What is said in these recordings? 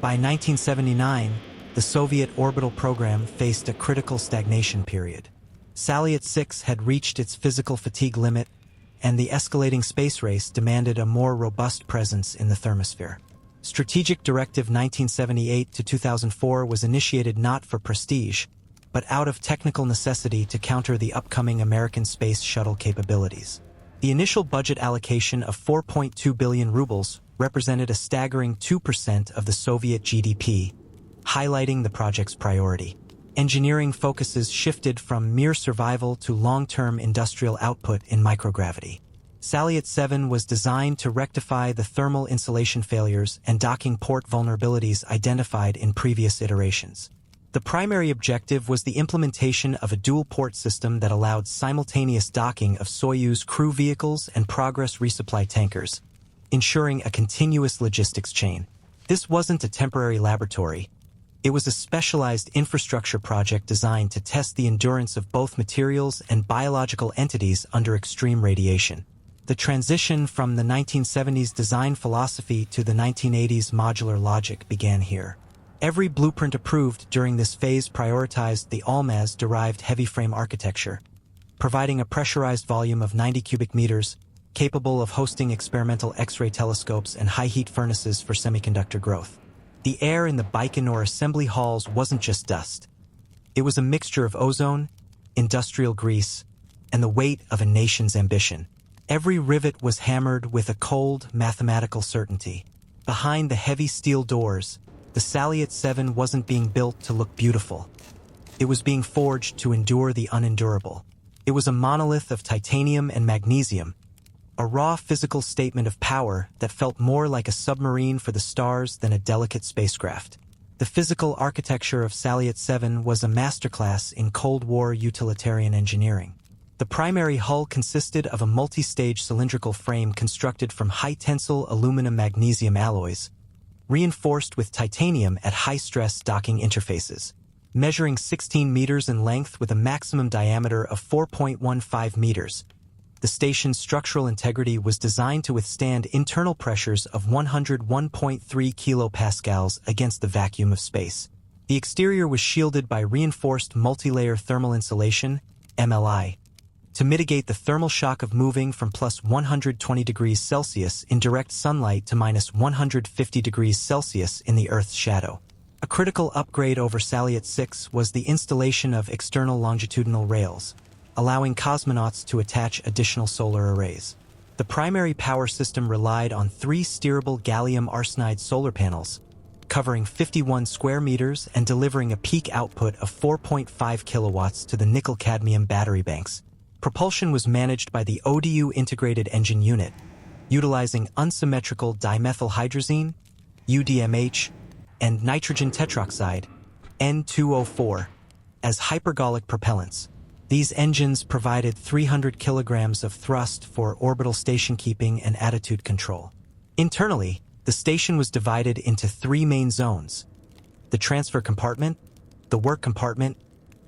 By 1979, the Soviet orbital program faced a critical stagnation period. Salyut 6 had reached its physical fatigue limit, and the escalating space race demanded a more robust presence in the thermosphere. Strategic Directive 1978 to 2004 was initiated not for prestige, but out of technical necessity to counter the upcoming American space shuttle capabilities. The initial budget allocation of 4.2 billion rubles represented a staggering 2% of the Soviet GDP, highlighting the project's priority. Engineering focuses shifted from mere survival to long-term industrial output in microgravity. Salyut 7 was designed to rectify the thermal insulation failures and docking port vulnerabilities identified in previous iterations. The primary objective was the implementation of a dual-port system that allowed simultaneous docking of Soyuz crew vehicles and Progress resupply tankers, ensuring a continuous logistics chain. This wasn't a temporary laboratory. It was a specialized infrastructure project designed to test the endurance of both materials and biological entities under extreme radiation. The transition from the 1970s design philosophy to the 1980s modular logic began here. Every blueprint approved during this phase prioritized the Almaz-derived heavy frame architecture, providing a pressurized volume of 90 cubic meters, capable of hosting experimental X-ray telescopes and high-heat furnaces for semiconductor growth. The air in the Baikonur assembly halls wasn't just dust. It was a mixture of ozone, industrial grease, and the weight of a nation's ambition. Every rivet was hammered with a cold, mathematical certainty. Behind the heavy steel doors, the Salyut 7 wasn't being built to look beautiful. It was being forged to endure the unendurable. It was a monolith of titanium and magnesium, a raw physical statement of power that felt more like a submarine for the stars than a delicate spacecraft. The physical architecture of Salyut 7 was a masterclass in Cold War utilitarian engineering. The primary hull consisted of a multi-stage cylindrical frame constructed from high-tensile aluminum-magnesium alloys, reinforced with titanium at high-stress docking interfaces. Measuring 16 meters in length with a maximum diameter of 4.15 meters, the station's structural integrity was designed to withstand internal pressures of 101.3 kilopascals against the vacuum of space. The exterior was shielded by reinforced multi-layer thermal insulation, MLI, to mitigate the thermal shock of moving from plus 120 degrees Celsius in direct sunlight to minus 150 degrees Celsius in the Earth's shadow. A critical upgrade over Salyut 6 was the installation of external longitudinal rails, allowing cosmonauts to attach additional solar arrays. The primary power system relied on 3 steerable gallium arsenide solar panels, covering 51 square meters and delivering a peak output of 4.5 kilowatts to the nickel-cadmium battery banks. Propulsion was managed by the ODU integrated engine unit, utilizing unsymmetrical dimethylhydrazine, UDMH, and nitrogen tetroxide, N2O4, as hypergolic propellants. These engines provided 300 kilograms of thrust for orbital station keeping and attitude control. Internally, the station was divided into 3 main zones: the transfer compartment, the work compartment,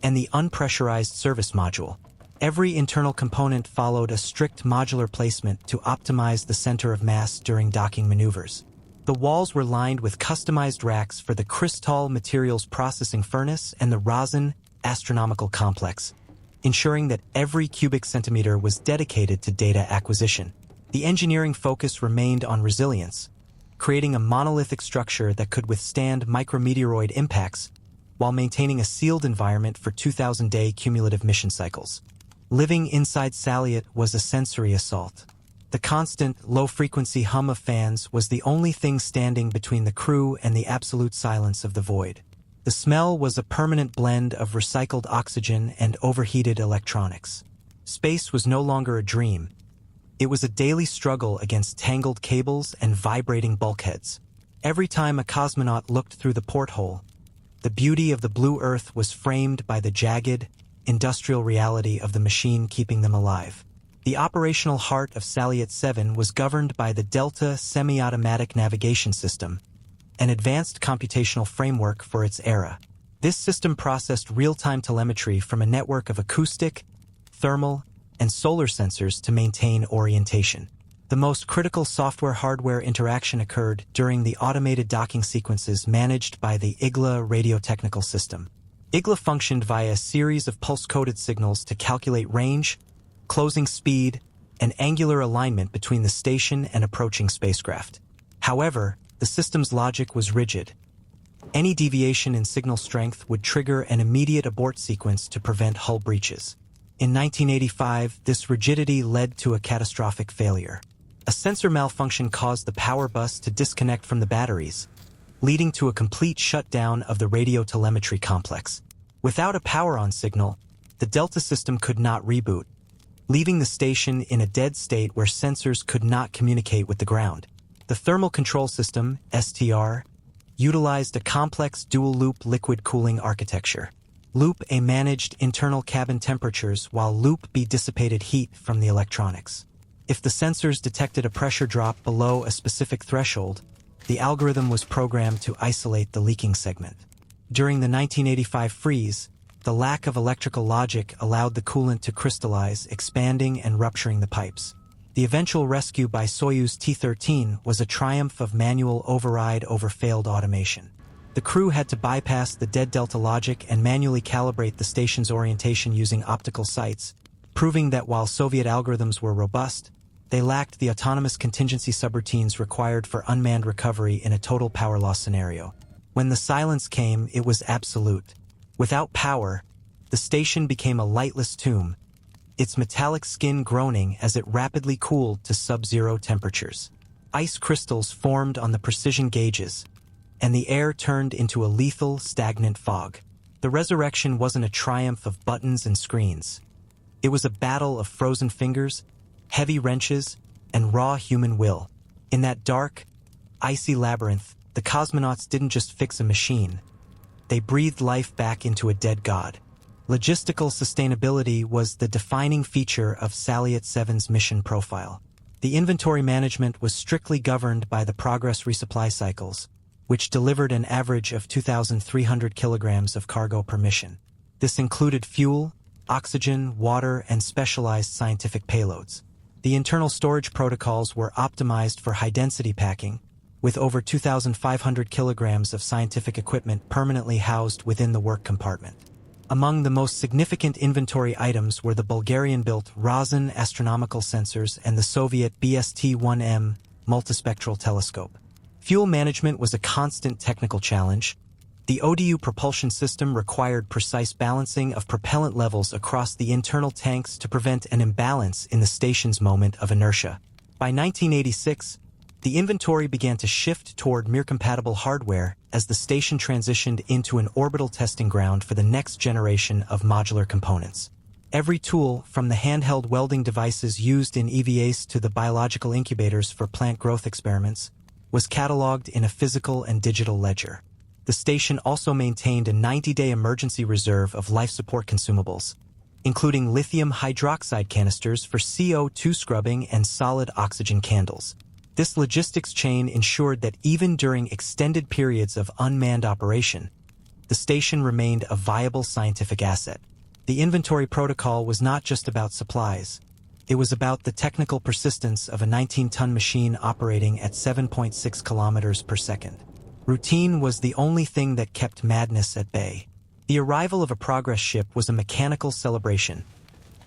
and the unpressurized service module. Every internal component followed a strict modular placement to optimize the center of mass during docking maneuvers. The walls were lined with customized racks for the crystal materials processing furnace and the rosin astronomical complex, ensuring that every cubic centimeter was dedicated to data acquisition. The engineering focus remained on resilience, creating a monolithic structure that could withstand micrometeoroid impacts while maintaining a sealed environment for 2,000-day cumulative mission cycles. Living inside Salyut was a sensory assault. The constant, low-frequency hum of fans was the only thing standing between the crew and the absolute silence of the void. The smell was a permanent blend of recycled oxygen and overheated electronics. Space was no longer a dream. It was a daily struggle against tangled cables and vibrating bulkheads. Every time a cosmonaut looked through the porthole, the beauty of the blue Earth was framed by the jagged, industrial reality of the machine keeping them alive. The operational heart of Salyut 7 was governed by the Delta Semi-Automatic Navigation System, an advanced computational framework for its era. This system processed real-time telemetry from a network of acoustic, thermal, and solar sensors to maintain orientation. The most critical software-hardware interaction occurred during the automated docking sequences managed by the IGLA radiotechnical system. IGLA functioned via a series of pulse-coded signals to calculate range, closing speed, and angular alignment between the station and approaching spacecraft. However, the system's logic was rigid. Any deviation in signal strength would trigger an immediate abort sequence to prevent hull breaches. In 1985, this rigidity led to a catastrophic failure. A sensor malfunction caused the power bus to disconnect from the batteries, leading to a complete shutdown of the radio telemetry complex. Without a power-on signal, the Delta system could not reboot, leaving the station in a dead state where sensors could not communicate with the ground. The thermal control system, STR, utilized a complex dual-loop liquid cooling architecture. Loop A managed internal cabin temperatures while Loop B dissipated heat from the electronics. If the sensors detected a pressure drop below a specific threshold, the algorithm was programmed to isolate the leaking segment. During the 1985 freeze, the lack of electrical logic allowed the coolant to crystallize, expanding and rupturing the pipes. The eventual rescue by Soyuz T-13 was a triumph of manual override over failed automation. The crew had to bypass the dead Delta logic and manually calibrate the station's orientation using optical sights, proving that while Soviet algorithms were robust, they lacked the autonomous contingency subroutines required for unmanned recovery in a total power loss scenario. When the silence came, it was absolute. Without power, the station became a lightless tomb, its metallic skin groaning as it rapidly cooled to sub-zero temperatures. Ice crystals formed on the precision gauges, and the air turned into a lethal, stagnant fog. The resurrection wasn't a triumph of buttons and screens. It was a battle of frozen fingers, heavy wrenches, and raw human will. In that dark, icy labyrinth, the cosmonauts didn't just fix a machine. They breathed life back into a dead god. Logistical sustainability was the defining feature of Salyut 7's mission profile. The inventory management was strictly governed by the Progress resupply cycles, which delivered an average of 2,300 kilograms of cargo per mission. This included fuel, oxygen, water, and specialized scientific payloads. The internal storage protocols were optimized for high-density packing, with over 2,500 kilograms of scientific equipment permanently housed within the work compartment. Among the most significant inventory items were the Bulgarian-built Razan astronomical sensors and the Soviet BST-1M multispectral telescope. Fuel management was a constant technical challenge. The ODU propulsion system required precise balancing of propellant levels across the internal tanks to prevent an imbalance in the station's moment of inertia. By 1986, the inventory began to shift toward Mir-compatible hardware as the station transitioned into an orbital testing ground for the next generation of modular components. Every tool, from the handheld welding devices used in EVAs to the biological incubators for plant growth experiments, was cataloged in a physical and digital ledger. The station also maintained a 90-day emergency reserve of life support consumables, including lithium hydroxide canisters for CO2 scrubbing and solid oxygen candles. This logistics chain ensured that even during extended periods of unmanned operation, the station remained a viable scientific asset. The inventory protocol was not just about supplies. It was about the technical persistence of a 19-ton machine operating at 7.6 kilometers per second. Routine was the only thing that kept madness at bay. The arrival of a Progress ship was a mechanical celebration,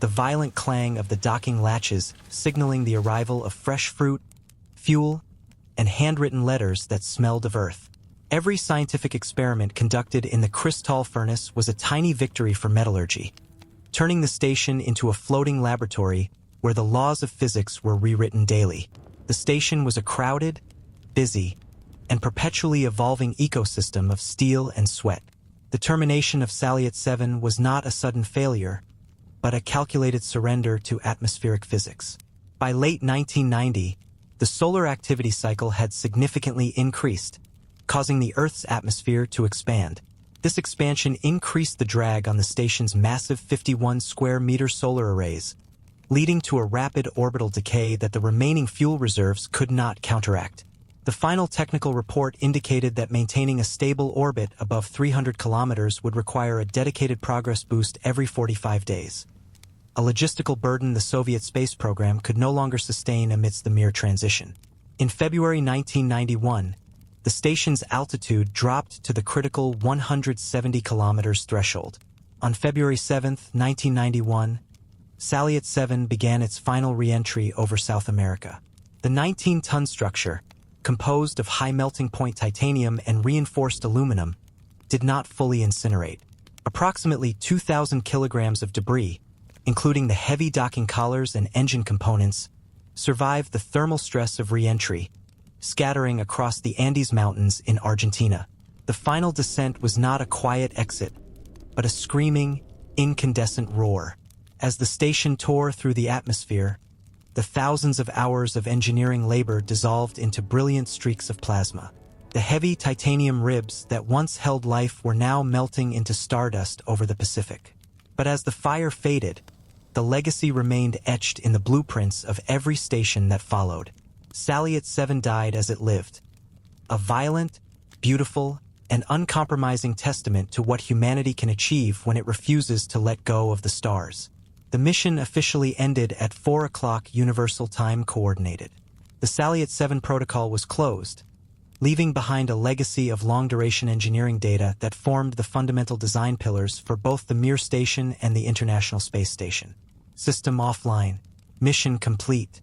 the violent clang of the docking latches signaling the arrival of fresh fruit, fuel, and handwritten letters that smelled of earth. Every scientific experiment conducted in the crystal furnace was a tiny victory for metallurgy, turning the station into a floating laboratory where the laws of physics were rewritten daily. The station was a crowded, busy, and perpetually evolving ecosystem of steel and sweat. The termination of Salyut 7 was not a sudden failure, but a calculated surrender to atmospheric physics. By late 1990, the solar activity cycle had significantly increased, causing the Earth's atmosphere to expand. This expansion increased the drag on the station's massive 51-square-meter solar arrays, leading to a rapid orbital decay that the remaining fuel reserves could not counteract. The final technical report indicated that maintaining a stable orbit above 300 kilometers would require a dedicated Progress boost every 45 days. a logistical burden the Soviet space program could no longer sustain amidst the Mir transition. In February 1991, the station's altitude dropped to the critical 170 kilometers threshold. On February 7, 1991, Salyut 7 began its final re-entry over South America. The 19-ton structure, composed of high melting point titanium and reinforced aluminum, did not fully incinerate. Approximately 2,000 kilograms of debris, including the heavy docking collars and engine components, survived the thermal stress of re-entry, scattering across the Andes Mountains in Argentina. The final descent was not a quiet exit, but a screaming, incandescent roar. As the station tore through the atmosphere, the thousands of hours of engineering labor dissolved into brilliant streaks of plasma. The heavy titanium ribs that once held life were now melting into stardust over the Pacific. But as the fire faded, the legacy remained etched in the blueprints of every station that followed. Salyut 7 died as it lived, a violent, beautiful, and uncompromising testament to what humanity can achieve when it refuses to let go of the stars. The mission officially ended at 4 o'clock Universal Time Coordinated. The Salyut 7 protocol was closed, leaving behind a legacy of long-duration engineering data that formed the fundamental design pillars for both the Mir station and the International Space Station. System offline. Mission complete.